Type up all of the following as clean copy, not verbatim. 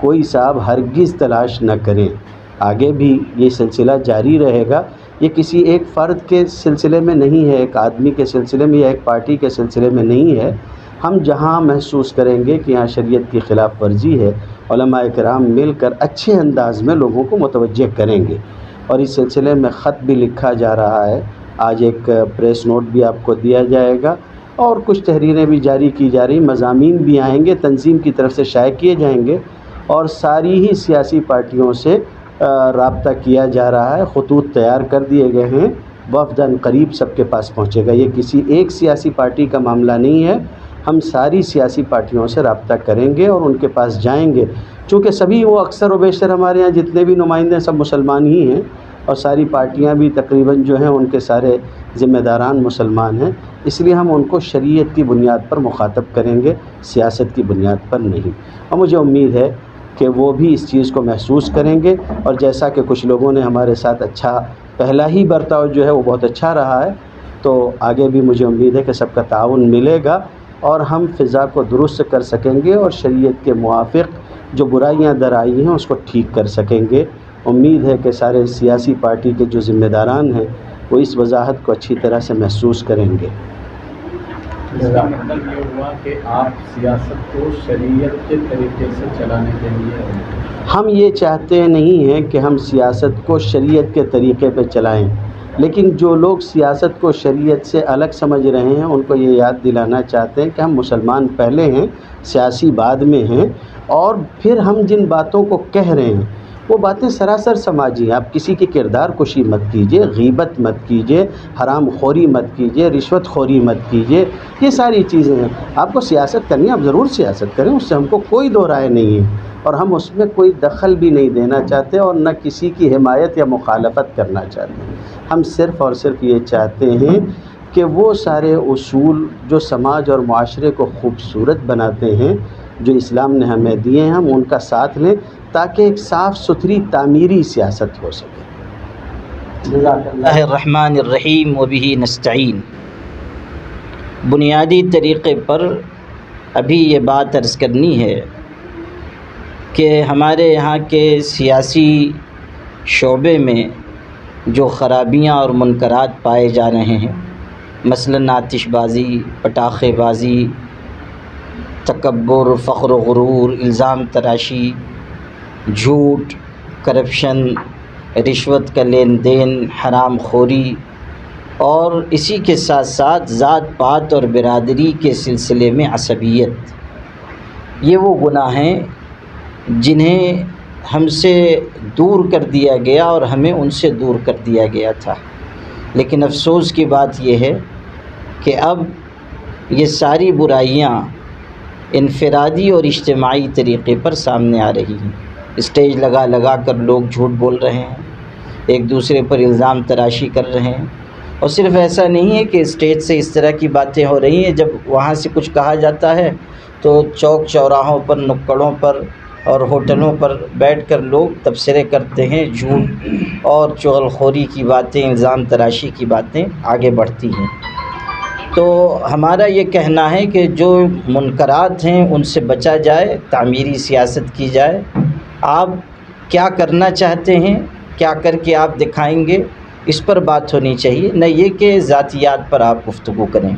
کوئی صاحب ہرگز تلاش نہ کریں. آگے بھی یہ سلسلہ جاری رہے گا. یہ کسی ایک فرد کے سلسلے میں نہیں ہے، ایک آدمی کے سلسلے میں یا ایک پارٹی کے سلسلے میں نہیں ہے. ہم جہاں محسوس کریں گے کہ یہاں شریعت کی خلاف ورزی ہے، علماء کرام مل کر اچھے انداز میں لوگوں کو متوجہ کریں گے. اور اس سلسلے میں خط بھی لکھا جا رہا ہے. آج ایک پریس نوٹ بھی آپ کو دیا جائے گا اور کچھ تحریریں بھی جاری کی جا رہی، مضامین بھی آئیں گے، تنظیم کی طرف سے شائع کیے جائیں گے اور ساری ہی سیاسی پارٹیوں سے رابطہ کیا جا رہا ہے. خطوط تیار کر دیے گئے ہیں، وفداً قریب سب کے پاس پہنچے گا. یہ کسی ایک سیاسی پارٹی کا معاملہ نہیں ہے. ہم ساری سیاسی پارٹیوں سے رابطہ کریں گے اور ان کے پاس جائیں گے. چونکہ سبھی وہ اکثر و بیشتر ہمارے یہاں جتنے بھی نمائندے ہیں سب مسلمان ہی ہیں اور ساری پارٹیاں بھی تقریباً جو ہیں ان کے سارے ذمہ داران مسلمان ہیں. اس لیے ہم ان کو شریعت کی بنیاد پر مخاطب کریں گے، سیاست کی بنیاد پر نہیں. اور مجھے امید ہے کہ وہ بھی اس چیز کو محسوس کریں گے. اور جیسا کہ کچھ لوگوں نے ہمارے ساتھ اچھا پہلا ہی برتاؤ جو ہے وہ بہت اچھا رہا ہے، تو آگے بھی مجھے امید ہے کہ سب کا تعاون ملے گا اور ہم فضا کو درست کر سکیں گے اور شریعت کے موافق جو برائیاں در آئی ہیں اس کو ٹھیک کر سکیں گے. امید ہے کہ سارے سیاسی پارٹی کے جو ذمہ داران ہیں وہ اس وضاحت کو اچھی طرح سے محسوس کریں گے. اس کا مطلب یہ ہوا کہ آپ سیاست کو شریعت کے طریقے سے چلانے کے لیے ہم یہ چاہتے نہیں ہیں کہ ہم سیاست کو شریعت کے طریقے پہ چلائیں، لیکن جو لوگ سیاست کو شریعت سے الگ سمجھ رہے ہیں ان کو یہ یاد دلانا چاہتے ہیں کہ ہم مسلمان پہلے ہیں، سیاسی بعد میں ہیں. اور پھر ہم جن باتوں کو کہہ رہے ہیں وہ باتیں سراسر سماجی ہیں. آپ کسی کی کردار کشی مت کیجیے، غیبت مت کیجیے، حرام خوری مت کیجیے، رشوت خوری مت کیجیے. یہ ساری چیزیں ہیں. آپ کو سیاست کرنی ہے، آپ ضرور سیاست کریں، اس سے ہم کو کوئی دو رائے نہیں ہے اور ہم اس میں کوئی دخل بھی نہیں دینا چاہتے اور نہ کسی کی حمایت یا مخالفت کرنا چاہتے ہیں. ہم صرف اور صرف یہ چاہتے ہیں کہ وہ سارے اصول جو سماج اور معاشرے کو خوبصورت بناتے ہیں، جو اسلام نے ہمیں دیے ہیں، ہم ان کا ساتھ لیں تاکہ ایک صاف ستھری تعمیری سیاست ہو سکے. اللہ الرحمن الرحیم وبہ نستعین. بنیادی طریقے پر ابھی یہ بات عرض کرنی ہے کہ ہمارے یہاں کے سیاسی شعبے میں جو خرابیاں اور منکرات پائے جا رہے ہیں، مثلاً آتش بازی، پٹاخے بازی، تکبر، فخر و غرور، الزام تراشی، جھوٹ، کرپشن، رشوت کا لین دین، حرام خوری، اور اسی کے ساتھ ساتھ ذات پات اور برادری کے سلسلے میں عصبیت، یہ وہ گناہ ہیں جنہیں ہم سے دور کر دیا گیا اور ہمیں ان سے دور کر دیا گیا تھا. لیکن افسوس کی بات یہ ہے کہ اب یہ ساری برائیاں انفرادی اور اجتماعی طریقے پر سامنے آ رہی ہیں. اسٹیج لگا لگا کر لوگ جھوٹ بول رہے ہیں، ایک دوسرے پر الزام تراشی کر رہے ہیں. اور صرف ایسا نہیں ہے کہ اسٹیج سے اس طرح کی باتیں ہو رہی ہیں، جب وہاں سے کچھ کہا جاتا ہے تو چوک چوراہوں پر، نکڑوں پر اور ہوٹلوں پر بیٹھ کر لوگ تبصرے کرتے ہیں. جھوٹ اور چغل خوری کی باتیں، الزام تراشی کی باتیں آگے بڑھتی ہیں. تو ہمارا یہ کہنا ہے کہ جو منکرات ہیں ان سے بچا جائے، تعمیری سیاست کی جائے. آپ کیا کرنا چاہتے ہیں، کیا کر کے آپ دکھائیں گے، اس پر بات ہونی چاہیے، نہ یہ کہ ذاتیات پر آپ گفتگو کریں.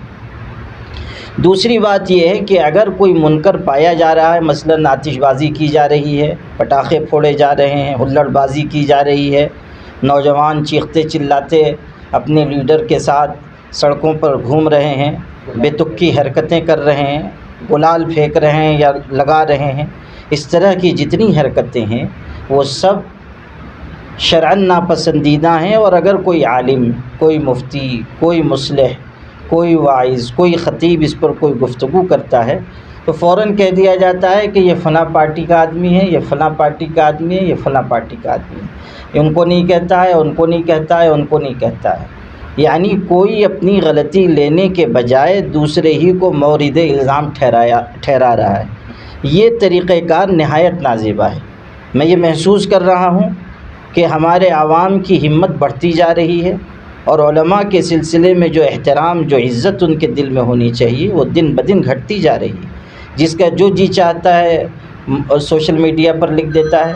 دوسری بات یہ ہے کہ اگر کوئی منکر پایا جا رہا ہے، مثلاً آتش بازی کی جا رہی ہے، پٹاخے پھوڑے جا رہے ہیں، ہلڑ بازی کی جا رہی ہے، نوجوان چیختے چلاتے اپنے لیڈر کے ساتھ سڑکوں پر گھوم رہے ہیں، بے تکی حرکتیں کر رہے ہیں، گلال پھینک رہے ہیں یا لگا رہے ہیں، اس طرح کی جتنی حرکتیں ہیں وہ سب شرعاً ناپسندیدہ ہیں. اور اگر کوئی عالم، کوئی مفتی، کوئی مصلح، کوئی واعظ، کوئی خطیب اس پر کوئی گفتگو کرتا ہے تو فوراً کہہ دیا جاتا ہے کہ یہ فلاں پارٹی کا آدمی ہے، یہ فلاں پارٹی کا آدمی ہے، یہ فلاں پارٹی کا آدمی ہے، ان کو نہیں کہتا ہے، ان کو نہیں کہتا ہے، ان کو نہیں کہتا ہے. یعنی کوئی اپنی غلطی لینے کے بجائے دوسرے ہی کو مورد الزام ٹھہرا رہا ہے. یہ طریقہ کار نہایت نازیبہ ہے. میں یہ محسوس کر رہا ہوں کہ ہمارے عوام کی ہمت بڑھتی جا رہی ہے اور علماء کے سلسلے میں جو احترام، جو عزت ان کے دل میں ہونی چاہیے وہ دن بدن گھٹتی جا رہی ہے. جس کا جو جی چاہتا ہے سوشل میڈیا پر لکھ دیتا ہے،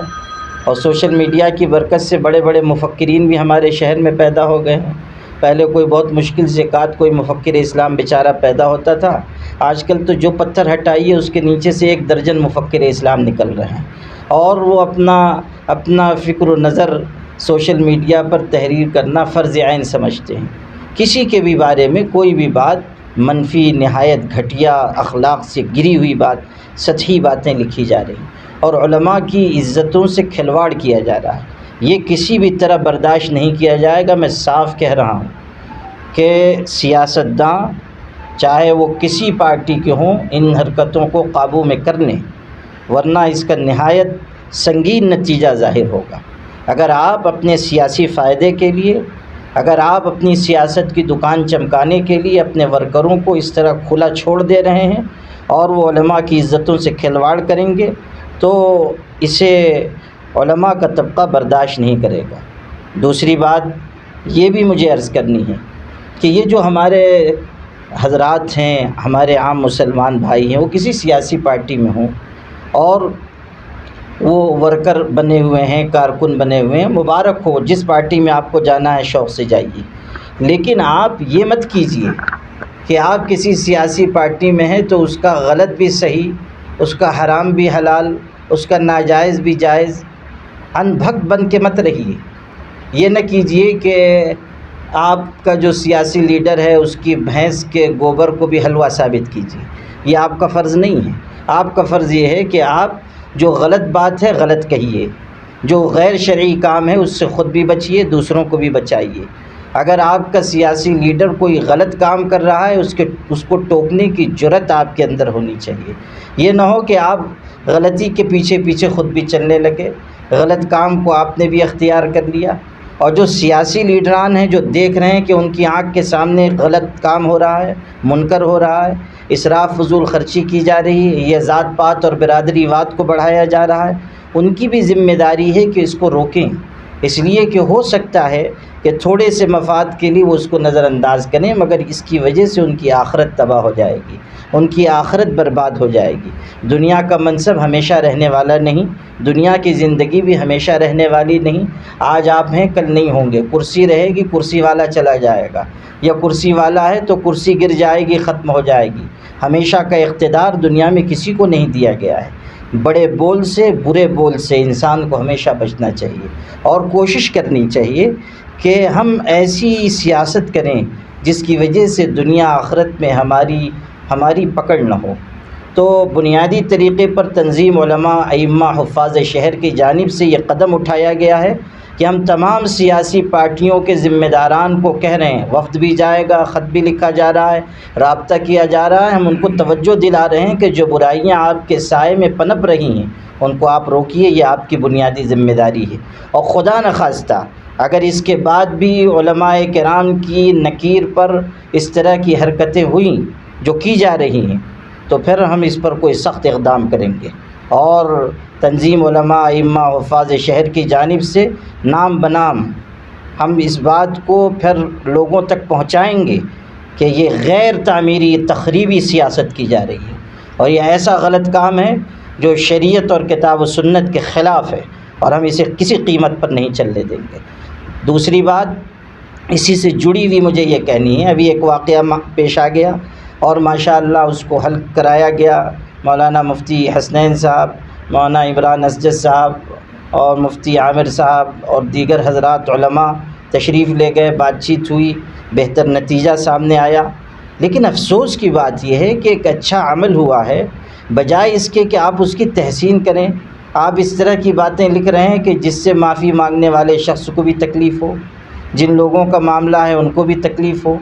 اور سوشل میڈیا کی برکت سے بڑے بڑے مفکرین بھی ہمارے شہر میں پیدا ہو گئے ہیں۔ پہلے کوئی بہت مشکل سے کوئی مفکر اسلام بیچارہ پیدا ہوتا تھا، آج کل تو جو پتھر ہٹائیے اس کے نیچے سے 1 درجن مفکر اسلام نکل رہے ہیں، اور وہ اپنا فکر و نظر سوشل میڈیا پر تحریر کرنا فرض عین سمجھتے ہیں۔ کسی کے بھی بارے میں کوئی بھی بات منفی، نہایت گھٹیا اخلاق سے گری ہوئی بات، سطحی باتیں لکھی جا رہی ہیں، اور علماء کی عزتوں سے کھلواڑ کیا جا رہا ہے۔ یہ کسی بھی طرح برداشت نہیں کیا جائے گا۔ میں صاف کہہ رہا ہوں کہ سیاستداں چاہے وہ کسی پارٹی کے ہوں، ان حرکتوں کو قابو میں کر لیں، ورنہ اس کا نہایت سنگین نتیجہ ظاہر ہوگا۔ اگر آپ اپنے سیاسی فائدے کے لیے، اگر آپ اپنی سیاست کی دکان چمکانے کے لیے اپنے ورکروں کو اس طرح کھلا چھوڑ دے رہے ہیں اور وہ علماء کی عزتوں سے کھلواڑ کریں گے، تو اسے علماء کا طبقہ برداشت نہیں کرے گا۔ دوسری بات یہ بھی مجھے عرض کرنی ہے کہ یہ جو ہمارے حضرات ہیں، ہمارے عام مسلمان بھائی ہیں، وہ کسی سیاسی پارٹی میں ہوں اور وہ ورکر بنے ہوئے ہیں، کارکن بنے ہوئے ہیں، مبارک ہو، جس پارٹی میں آپ کو جانا ہے شوق سے جائیے، لیکن آپ یہ مت کیجئے کہ آپ کسی سیاسی پارٹی میں ہیں تو اس کا غلط بھی صحیح، اس کا حرام بھی حلال، اس کا ناجائز بھی جائز، ان بھکت بن کے مت رہیے۔ یہ نہ کیجئے کہ آپ کا جو سیاسی لیڈر ہے اس کی بھینس کے گوبر کو بھی حلوہ ثابت کیجیے، یہ آپ کا فرض نہیں ہے۔ آپ کا فرض یہ ہے کہ آپ جو غلط بات ہے غلط کہیے، جو غیر شرعی کام ہے اس سے خود بھی بچیے، دوسروں کو بھی بچائیے۔ اگر آپ کا سیاسی لیڈر کوئی غلط کام کر رہا ہے اس کو ٹوکنے کی جرأت آپ کے اندر ہونی چاہیے۔ یہ نہ ہو کہ آپ غلطی کے پیچھے پیچھے خود بھی چلنے لگے، غلط کام کو آپ نے بھی اختیار کر لیا، اور جو سیاسی لیڈران ہیں جو دیکھ رہے ہیں کہ ان کی آنکھ کے سامنے غلط کام ہو رہا ہے، منکر ہو رہا ہے، اسراف فضول خرچی کی جا رہی ہے، یہ ذات پات اور برادری واد کو بڑھایا جا رہا ہے، ان کی بھی ذمہ داری ہے کہ اس کو روکیں، اس لیے کہ ہو سکتا ہے کہ تھوڑے سے مفاد کے لیے وہ اس کو نظر انداز کریں، مگر اس کی وجہ سے ان کی آخرت تباہ ہو جائے گی، ان کی آخرت برباد ہو جائے گی۔ دنیا کا منصب ہمیشہ رہنے والا نہیں، دنیا کی زندگی بھی ہمیشہ رہنے والی نہیں۔ آج آپ ہیں کل نہیں ہوں گے، کرسی رہے گی، کرسی والا چلا جائے گا، یا کرسی والا ہے تو کرسی گر جائے گی، ختم ہو جائے گی۔ ہمیشہ کا اقتدار دنیا میں کسی کو نہیں دیا گیا ہے۔ بڑے بول سے، برے بول سے انسان کو ہمیشہ بچنا چاہیے، اور کوشش کرنی چاہیے کہ ہم ایسی سیاست کریں جس کی وجہ سے دنیا آخرت میں ہماری پکڑ نہ ہو۔ تو بنیادی طریقے پر تنظیم علماء، ائمہ، حفاظ شہر کی جانب سے یہ قدم اٹھایا گیا ہے کہ ہم تمام سیاسی پارٹیوں کے ذمہ داران کو کہہ رہے ہیں، وفد بھی جائے گا، خط بھی لکھا جا رہا ہے، رابطہ کیا جا رہا ہے، ہم ان کو توجہ دلا رہے ہیں کہ جو برائیاں آپ کے سائے میں پنپ رہی ہیں ان کو آپ روکیے، یہ آپ کی بنیادی ذمہ داری ہے۔ اور خدا نخواستہ اگر اس کے بعد بھی علماء کرام کی نکیر پر اس طرح کی حرکتیں ہوئیں جو کی جا رہی ہیں، تو پھر ہم اس پر کوئی سخت اقدام کریں گے، اور تنظیم علماء، ائمہ، حفاظ شہر کی جانب سے نام بنام ہم اس بات کو پھر لوگوں تک پہنچائیں گے کہ یہ غیر تعمیری، تخریبی سیاست کی جا رہی ہے، اور یہ ایسا غلط کام ہے جو شریعت اور کتاب و سنت کے خلاف ہے، اور ہم اسے کسی قیمت پر نہیں چلنے دیں گے۔ دوسری بات اسی سے جڑی ہوئی مجھے یہ کہنی ہے، ابھی ایک واقعہ پیش آ گیا اور ماشاءاللہ اس کو حل کرایا گیا۔ مولانا مفتی حسنین صاحب، مولانا عمران اسجد صاحب اور مفتی عامر صاحب اور دیگر حضرات علماء تشریف لے گئے، بات چیت ہوئی، بہتر نتیجہ سامنے آیا۔ لیکن افسوس کی بات یہ ہے کہ ایک اچھا عمل ہوا ہے، بجائے اس کے کہ آپ اس کی تحسین کریں، آپ اس طرح کی باتیں لکھ رہے ہیں کہ جس سے معافی مانگنے والے شخص کو بھی تکلیف ہو، جن لوگوں کا معاملہ ہے ان کو بھی تکلیف ہو۔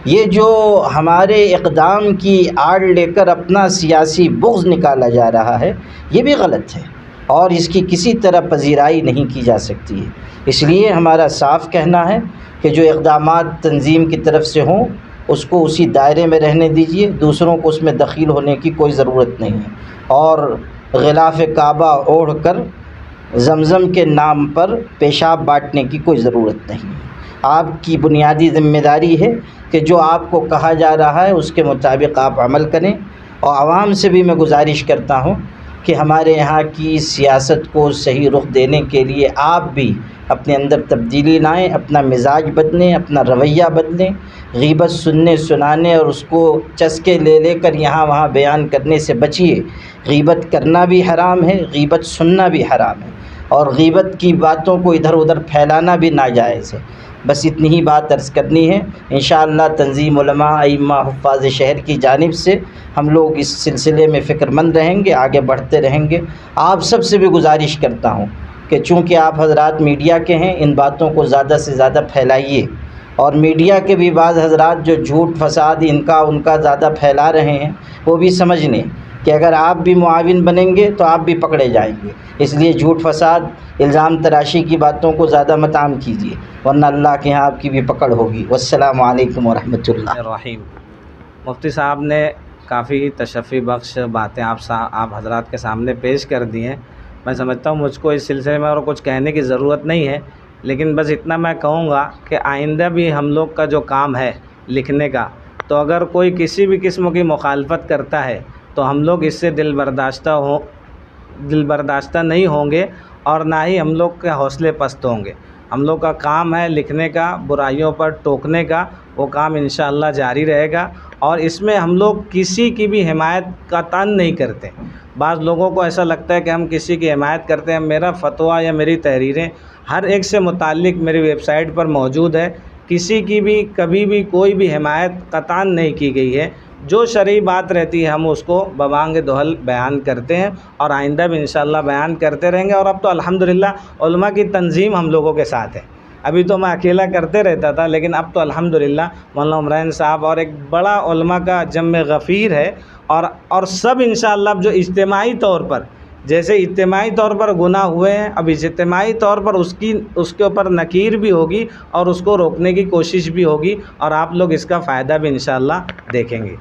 یہ جو ہمارے اقدام کی آڑ لے کر اپنا سیاسی بغض نکالا جا رہا ہے، یہ بھی غلط ہے، اور اس کی کسی طرح پذیرائی نہیں کی جا سکتی ہے۔ اس لیے ہمارا صاف کہنا ہے کہ جو اقدامات تنظیم کی طرف سے ہوں اس کو اسی دائرے میں رہنے دیجیے، دوسروں کو اس میں دخیل ہونے کی کوئی ضرورت نہیں ہے، اور غلاف کعبہ اوڑھ کر زمزم کے نام پر پیشاب بانٹنے کی کوئی ضرورت نہیں ہے۔ آپ کی بنیادی ذمہ داری ہے کہ جو آپ کو کہا جا رہا ہے اس کے مطابق آپ عمل کریں، اور عوام سے بھی میں گزارش کرتا ہوں کہ ہمارے یہاں کی سیاست کو صحیح رخ دینے کے لیے آپ بھی اپنے اندر تبدیلی لائیں، اپنا مزاج بدلیں، اپنا رویہ بدلیں، غیبت سننے سنانے اور اس کو چسکے لے لے کر یہاں وہاں بیان کرنے سے بچیے۔ غیبت کرنا بھی حرام ہے، غیبت سننا بھی حرام ہے، اور غیبت کی باتوں کو ادھر ادھر پھیلانا بھی ناجائز ہے۔ بس اتنی ہی بات عرض کرنی ہے۔ انشاءاللہ تنظیم علماء ائمہ حفاظ شہر کی جانب سے ہم لوگ اس سلسلے میں فکر مند رہیں گے، آگے بڑھتے رہیں گے۔ آپ سب سے بھی گزارش کرتا ہوں کہ چونکہ آپ حضرات میڈیا کے ہیں، ان باتوں کو زیادہ سے زیادہ پھیلائیے، اور میڈیا کے بھی بعض حضرات جو جھوٹ فساد ان کا زیادہ پھیلا رہے ہیں، وہ بھی سمجھ لیں کہ اگر آپ بھی معاون بنیں گے تو آپ بھی پکڑے جائیں گے۔ اس لیے جھوٹ فساد الزام تراشی کی باتوں کو زیادہ مت عام کیجیے، ورنہ اللہ کے ہاں آپ کی بھی پکڑ ہوگی۔ والسلام علیکم ورحمۃ اللہ۔ الرحیم۔ مفتی صاحب نے کافی تشفی بخش باتیں آپ حضرات کے سامنے پیش کر دی ہیں۔ میں سمجھتا ہوں مجھ کو اس سلسلے میں اور کچھ کہنے کی ضرورت نہیں ہے، لیکن بس اتنا میں کہوں گا کہ آئندہ بھی ہم لوگ کا جو کام ہے لکھنے کا، تو اگر کوئی کسی بھی قسم کی مخالفت کرتا ہے تو ہم لوگ اس سے دل برداشتہ نہیں ہوں گے، اور نہ ہی ہم لوگ کے حوصلے پست ہوں گے۔ ہم لوگ کا کام ہے لکھنے کا، برائیوں پر ٹوکنے کا، وہ کام انشاءاللہ جاری رہے گا، اور اس میں ہم لوگ کسی کی بھی حمایت کا تان نہیں کرتے۔ بعض لوگوں کو ایسا لگتا ہے کہ ہم کسی کی حمایت کرتے ہیں۔ میرا فتویٰ یا میری تحریریں ہر ایک سے متعلق میری ویب سائٹ پر موجود ہے، کسی کی بھی کبھی بھی کوئی بھی حمایت قطعاً نہیں کی گئی ہے۔ جو شرعی بات رہتی ہے ہم اس کو ببانگ دہل بیان کرتے ہیں، اور آئندہ بھی انشاءاللہ بیان کرتے رہیں گے۔ اور اب تو الحمدللہ علماء کی تنظیم ہم لوگوں کے ساتھ ہے۔ ابھی تو میں اکیلا کرتے رہتا تھا، لیکن اب تو الحمدللہ مولانا عمران صاحب اور ایک بڑا علماء کا جمع غفیر ہے، اور سب انشاءاللہ اب جو اجتماعی طور پر، جیسے اجتماعی طور پر گناہ ہوئے ہیں، اب اجتماعی طور پر اس کے اوپر نکیر بھی ہوگی، اور اس کو روکنے کی کوشش بھی ہوگی، اور آپ لوگ اس کا فائدہ بھی انشاءاللہ دیکھیں گے۔